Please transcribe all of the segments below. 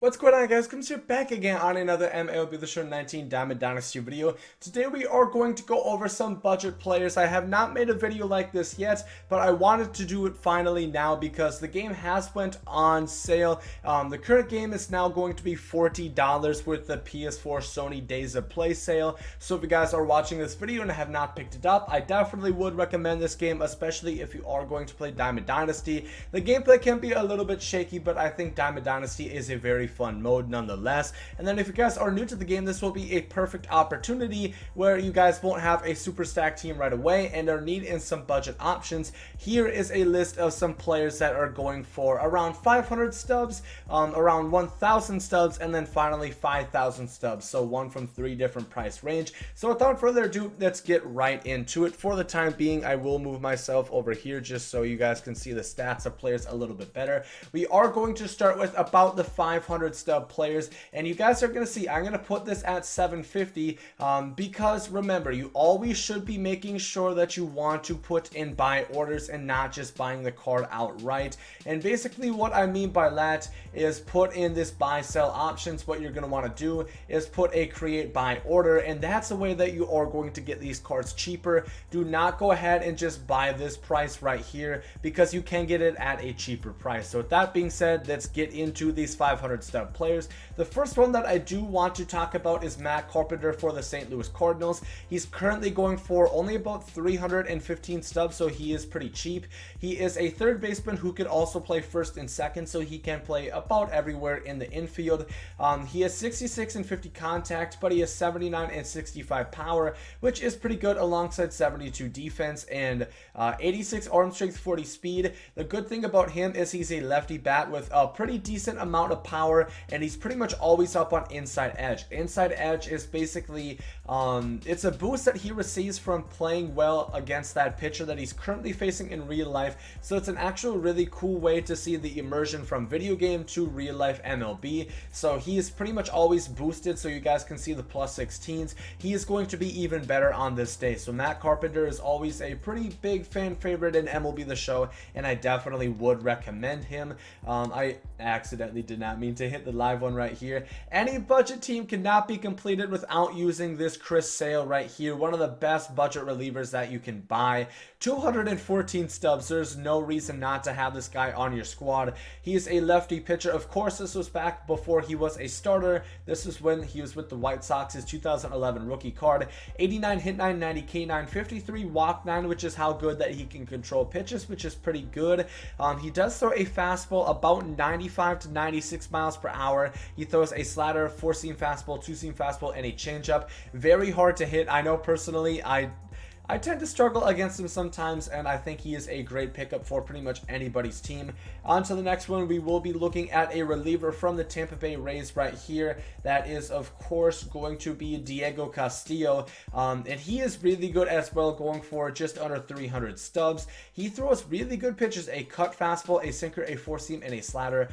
What's going on, guys? Comes here back again on another MLB The Show 19 Diamond Dynasty video. Today we are going to go over some budget players. I have not made a video like this yet, but I wanted to do it finally now because the game has went on sale. The current game is now going to be $40 with the PS4 Sony Days of Play sale. So if you guys are watching this video and have not picked it up, I definitely would recommend this game, especially if you are going to play Diamond Dynasty. The gameplay can be a little bit shaky, but I think Diamond Dynasty is a very fun mode nonetheless. And then if you guys are new to the game, this will be a perfect opportunity where you guys won't have a super stacked team right away and are needing some budget options. Here is a list of some players that are going for around 500 stubs, around 1,000 stubs, and then finally 5,000 stubs. So one from 3 different price range. So without further ado, let's get right into it. For the time being, I will move myself over here just so you guys can see the stats of players a little bit better. We are going to start with about the 500 stub players, and you guys are going to see I'm going to put this at 750 because remember, you always should be making sure that you want to put in buy orders and not just buying the card outright. And basically what I mean by that is put in this buy sell options. What you're going to want to do is put a create buy order, and that's the way that you are going to get these cards cheaper. Do not go ahead and just buy this price right here because you can get it at a cheaper price. So with that being said, let's get into these 500 stub players. The first one that I do want to talk about is Matt Carpenter for the St. Louis Cardinals. He's currently going for only about 315 stubs, so he is pretty cheap. He is a third baseman who could also play first and second, so he can play about everywhere in the infield. He has 66 and 50 contact, but he has 79 and 65 power, which is pretty good, alongside 72 defense and 86 arm strength, 40 speed. The good thing about him is he's a lefty bat with a pretty decent amount of power, and he's pretty much always up on inside edge. Inside edge is basically it's a boost that he receives from playing well against that pitcher that he's currently facing in real life. So it's an actual really cool way to see the immersion from video game to real life MLB. So he is pretty much always boosted, so you guys can see the plus 16s. He is going to be even better on this day. So Matt Carpenter is always a pretty big fan favorite in MLB The Show, and I definitely would recommend him. I accidentally did not mean to hit the live one right here. Any budget team cannot be completed without using this Chris Sale right here, one of the best budget relievers that you can buy. 214 stubs. There's no reason not to have this guy on your squad. He is a lefty pitcher. Of course, this was back before he was a starter. This is when he was with the White Sox, his 2011 rookie card. 89 hit 9, 90 K9, 53 walk 9, which is how good that he can control pitches, which is pretty good. He does throw a fastball about 95 to 96 miles per hour. He throws a slider, 4-seam fastball, 2-seam fastball, and a changeup. Very hard to hit. I know personally I tend to struggle against him sometimes, and I think he is a great pickup for pretty much anybody's team. On to the next one, we will be looking at a reliever from the Tampa Bay Rays right here. That is, of course, going to be Diego Castillo, and he is really good as well, going for just under 300 stubs. He throws really good pitches: a cut fastball, a sinker, a 4-seam, and a slider.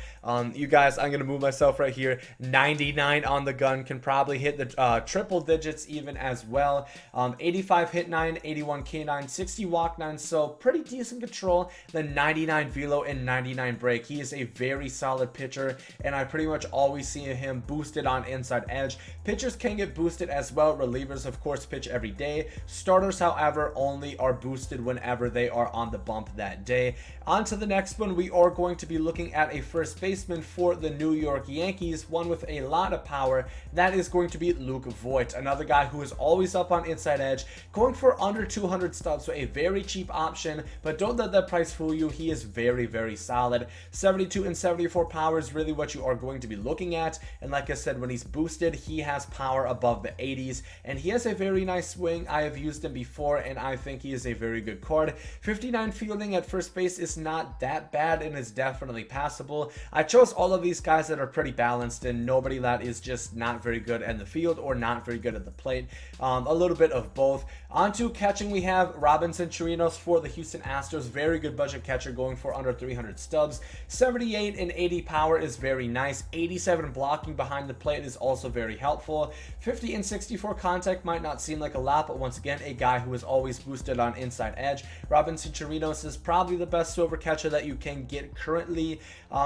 You guys, I'm going to move myself right here. 99 on the gun, can probably hit the triple digits even as well. 85 hit 9, 81 K9, 60 walk 9, so pretty decent control. The 99 velo and 99 break. He is a very solid pitcher, and I pretty much always see him boosted on inside edge. Pitchers can get boosted as well. Relievers, of course, pitch every day. Starters, however, only are boosted whenever they are on the bump that day. On to the next one, we are going to be looking at a first baseman for the New York Yankees, one with a lot of power. That is going to be Luke Voit, another guy who is always up on inside edge, going for under 200 stubs, so a very cheap option, but don't let that price fool you. He is very, very solid. 72 and 74 power is really what you are going to be looking at, and like I said, when he's boosted, he has power above the 80s, and he has a very nice swing. I have used him before, and I think he is a very good card. 59 fielding at first base is not that bad, and is definitely passable. I chose all of these guys that are pretty balanced, and nobody that is just not very good in the field or not very good at the plate. A little bit of both. On to catching, we have Robinson Chirinos for the Houston Astros. Very good budget catcher, going for under 300 stubs. 78 and 80 power is very nice. 87 blocking behind the plate is also very helpful. 50 and 64 contact might not seem like a lot, but once again, a guy who is always boosted on inside edge. Robinson Chirinos is probably the best silver catcher that you can get currently.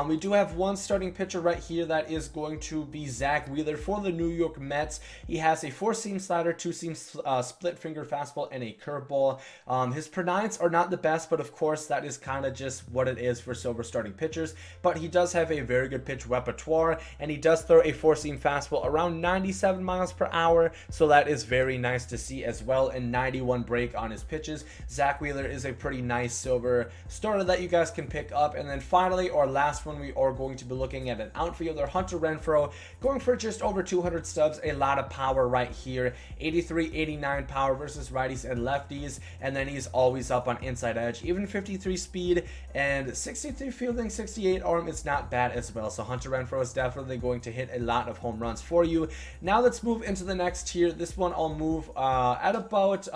We do have one starting pitcher right here that is going to be Zack Wheeler for the New York Mets. He has a 4-seam slider, 2-seam split finger fastball, and a curveball. His pronouns are not the best, but of course that is kind of just what it is for silver starting pitchers. But he does have a very good pitch repertoire, and he does throw a 4-seam fastball around 97 miles per hour, so that is very nice to see as well, and 91 break on his pitches. Zack Wheeler is a pretty nice silver starter that you guys can pick up. And then finally, our last one, we are going to be looking at an outfielder, Hunter Renfro, going for just over 200 stubs. A lot of power right here. 83, 89 power versus righties and lefties, and then he's always up on inside edge. Even 53 speed and 63 fielding, 68 arm is not bad as well. So Hunter Renfro is definitely going to hit a lot of home runs for you. Now let's move into the next tier. This one I'll move at about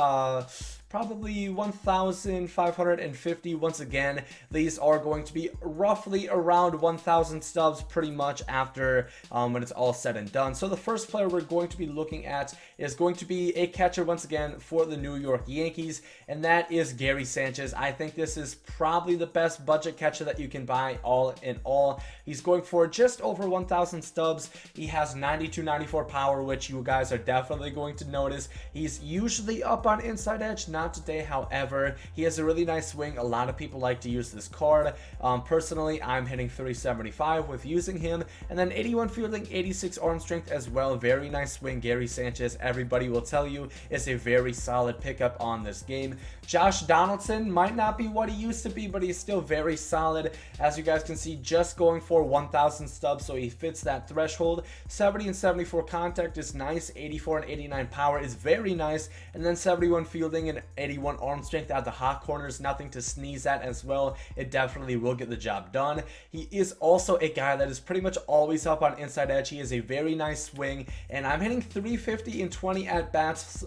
probably 1,550. Once again, these are going to be roughly around 1,000 stubs pretty much after when it's all said and done. So the first player we're going to be looking at is going to be a catcher once again for the New York Yankees, and that is Gary Sanchez. I think this is probably the best budget catcher that you can buy all in all. He's going for just over 1,000 stubs. He has 92, 94 power, which you guys are definitely going to notice. He's usually up on inside edge, not today. However, he has a really nice swing. A lot of people like to use this card. Personally, I'm hitting 375 with using him, and then 81 fielding, 86 arm strength as well. Very nice swing. Gary Sanchez, everybody will tell you, is a very solid pickup on this game. Josh Donaldson might not be what he used to be, but he's still very solid. As you guys can see, just going for 1,000 stubs, so he fits that threshold. 70 and 74 contact is nice. 84 and 89 power is very nice, and then 71 fielding and 81 arm strength at the hot corners, nothing to sneeze at as well. It definitely will get the job done. He is also a guy that is pretty much always up on inside edge. He has a very nice swing, and I'm hitting 350 in 20 at bats,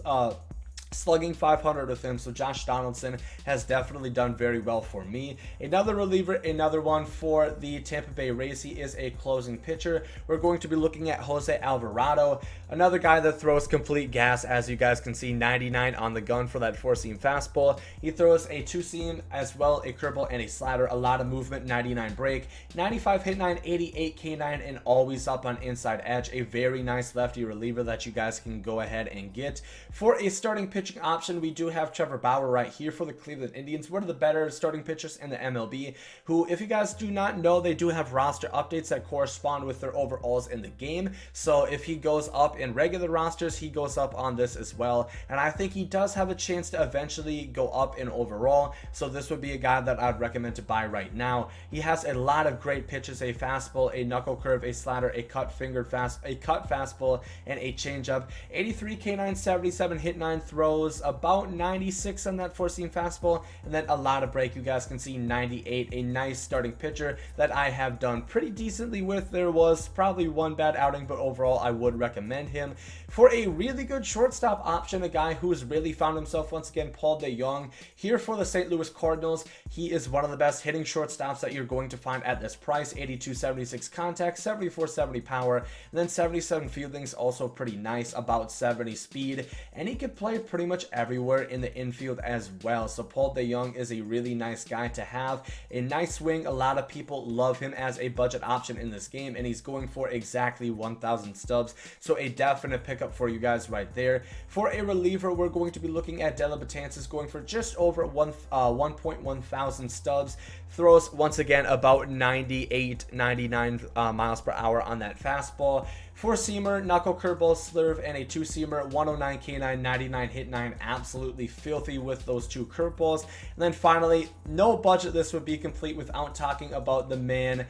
slugging 500 with him. So Josh Donaldson has definitely done very well for me. Another reliever, another one for the Tampa Bay Rays. He is a closing pitcher. We're going to be looking at Jose Alvarado, another guy that throws complete gas. As you guys can see, 99 on the gun for that 4-seam fastball. He throws a 2-seam as well, a curveball and a slider. A lot of movement, 99 break, 95 hit 9, 88 K9, and always up on inside edge. A very nice lefty reliever that you guys can go ahead and get. For a starting pitching option, we do have Trevor Bauer right here for the Cleveland Indians. One of the better starting pitchers in the MLB, who, if you guys do not know, they do have roster updates that correspond with their overalls in the game. So if he goes up in regular rosters, he goes up on this as well, and I think he does have a chance to eventually go up in overall. So this would be a guy that I'd recommend to buy right now. He has a lot of great pitches: a fastball, a knuckle curve, a slider, a cut fastball, and a changeup. 83 K9, 77 hit 9, throws about 96 on that 4-seam fastball, and then a lot of break. You guys can see 98. A nice starting pitcher that I have done pretty decently with. There was probably one bad outing, but overall I would recommend him. For a really good shortstop option, a guy who's really found himself once again, Paul DeJong here for the St. Louis Cardinals. He is one of the best hitting shortstops that you're going to find at this price. 82, 76 contact, 74, 70 power, and then 77 fieldings, also pretty nice, about 70 speed, and he could play pretty much everywhere in the infield as well. So Paul DeJong is a really nice guy to have. A nice swing. A lot of people love him as a budget option in this game, and he's going for exactly 1,000 stubs. So a definite pickup for you guys right there. For a reliever, we're going to be looking at Dellin Betances, going for just over 1.1 thousand stubs. Throws once again about 98, 99 miles per hour on that fastball. 4-seamer, knuckle curveball, slurve, and a 2-seamer, 109 K9, 99 hit 9. Absolutely filthy with those 2 curveballs. And then finally, no budget list would be complete without talking about the man,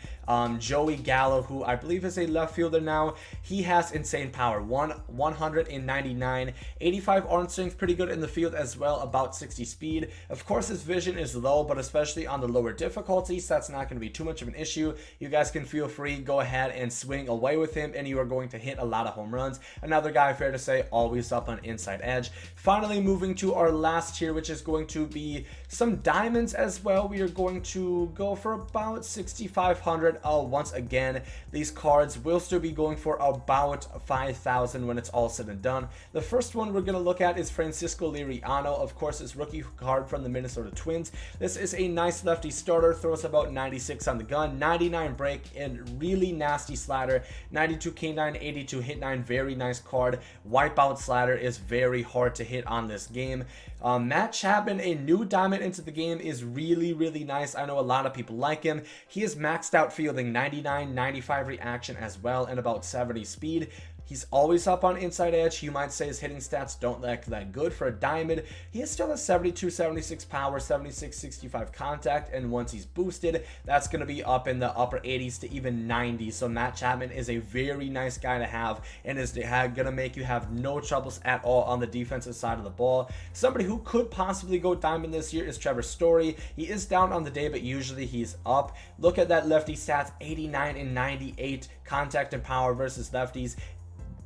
Joey Gallo, who I believe is a left fielder now. He has insane power, 199, 85 arm strength, pretty good in the field as well, about 60 speed. Of course, his vision is low, but especially on the lower difficulties, that's not going to be too much of an issue. You guys can feel free, go ahead and swing away with him, and you are going to hit a lot of home runs. Another guy, fair to say, always up on inside edge. finally moving to our last tier, which is going to be some diamonds as well. We are going to go for about 6,500. Once again, these cards will still be going for about 5,000 when it's all said and done. The first one we're going to look at is Francisco Liriano, of course, his rookie card from the Minnesota Twins. This is a nice lefty starter, throws about 96 on the gun, 99 break, and really nasty slider, 92 K9, 82 hit 9, very nice card. Wipeout slider is very hard to hit on this game. Matt Chapman, a new diamond into the game, is really nice. I know a lot of people like him. He is maxed out fielding, 99, 95 reaction as well, and about 70 speed. He's always up on inside edge. You might say his hitting stats don't look that good for a diamond. He is still a 72, 76 power, 76, 65 contact, and once he's boosted, that's going to be up in the upper 80s to even 90s. So Matt Chapman is a very nice guy to have, and is going to make you have no troubles at all on the defensive side of the ball. Somebody who could possibly go diamond this year is Trevor Story. He is down on the day, but usually he's up. Look at that lefty stats, 89 and 98 contact and power versus lefties.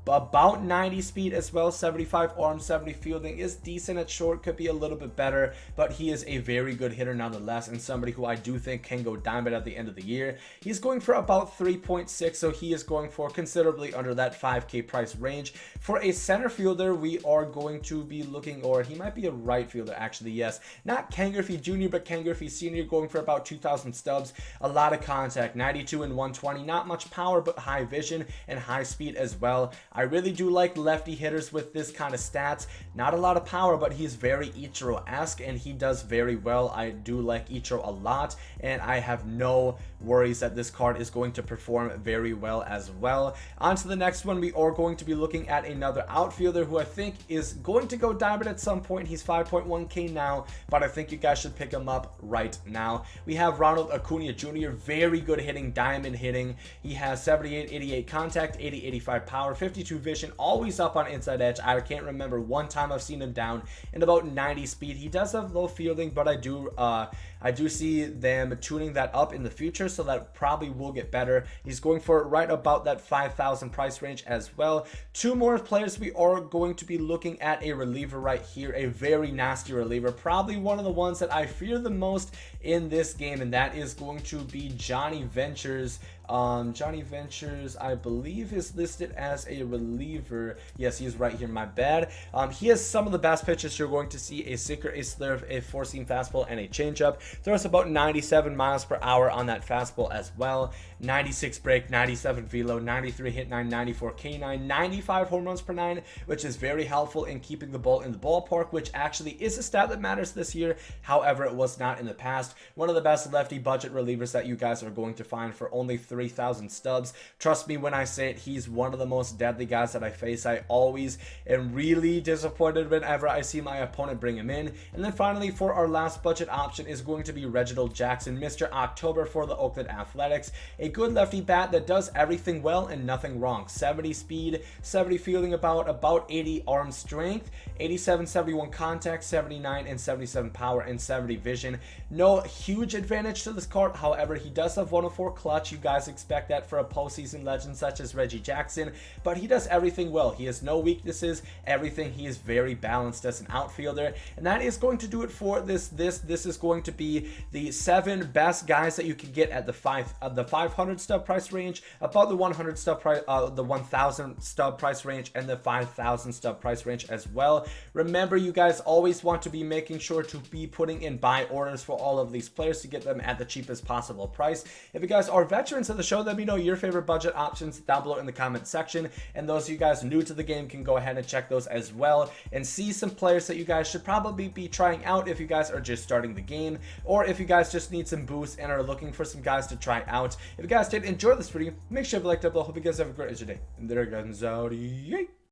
About 90 speed as well, 75 arm, 70 fielding, is decent at short, could be a little bit better, but he is a very good hitter nonetheless, and somebody who I do think can go diamond at the end of the year. He's going for about 3.6, so he is going for considerably under that 5K price range. For a center fielder, we are going to be looking, or he might be a right fielder actually, yes, not Ken Griffey Jr, but Ken Griffey Sr, going for about 2,000 stubs, a lot of contact, 92 and 120, not much power, but high vision and high speed as well. I really do like lefty hitters with this kind of stats. Not a lot of power, but he's very Ichiro-esque, and he does very well. I do like Ichiro a lot, and I have no worries that this card is going to perform very well as well. On to the next one, we are going to be looking at another outfielder who I think is going to go diamond at some point. He's 5.1K now, but I think you guys should pick him up right now. We have Ronald Alcantara Jr, very good hitting, diamond hitting. He has 78, 88 contact, 80, 85 power, 52 vision, always up on inside edge. I can't remember one time I've seen him down, and about 90 speed. He does have low fielding, but I do see them tuning that up in the future, so that probably will get better. He's going for right about that 5,000 price range as well. Two more players we are going to be looking at, a reliever right here, a very nasty reliever, probably one of the ones that I fear the most in this game, and that is going to be Johnny Ventures. Johnny Ventures, I believe, is listed as a reliever. Yes, he's right here, my bad. He has some of the best pitches you're going to see: a sinker, a slurve, a four-seam fastball, and a changeup. Throws about 97 miles per hour on that fastball as well. 96 break, 97 velo, 93 hit 9, 94 K9, 95 home runs per 9, which is very helpful in keeping the ball in the ballpark, which actually is a stat that matters this year. However, it was not in the past. One of the best lefty budget relievers that you guys are going to find for only 3,000 stubs. Trust me when I say it, he's one of the most deadly guys that I face. I always am really disappointed whenever I see my opponent bring him in. And then finally, for our last budget option is going to be Reginald Jackson, Mr. October for the Oakland Athletics. A good lefty bat that does everything well and nothing wrong. 70 speed, 70 fielding, about 80 arm strength, 87, 71 contact, 79 and 77 power, and 70 vision. No huge advantage to this card. However, he does have 104 clutch. You guys expect that for a postseason legend such as Reggie Jackson, but he does everything well. He has no weaknesses, everything. He is very balanced as an outfielder, and that is going to do it for this. This is going to be the 7 best guys that you can get at the 500 stub price range, about the 100 stub price, the 1,000 stub price range, and the 5,000 stub price range as well. Remember, you guys always want to be making sure to be putting in buy orders for all of these players to get them at the cheapest possible price. If you guys are veterans of the show, let me know your favorite budget options down below in the comment section, and those of you guys new to the game can go ahead and check those as well and see some players that you guys should probably be trying out if you guys are just starting the game, or if you guys just need some boosts and are looking for some guys to try out. If you guys did enjoy this video, make sure to like that below. Hope you guys have a great day, and there goes out. Yay!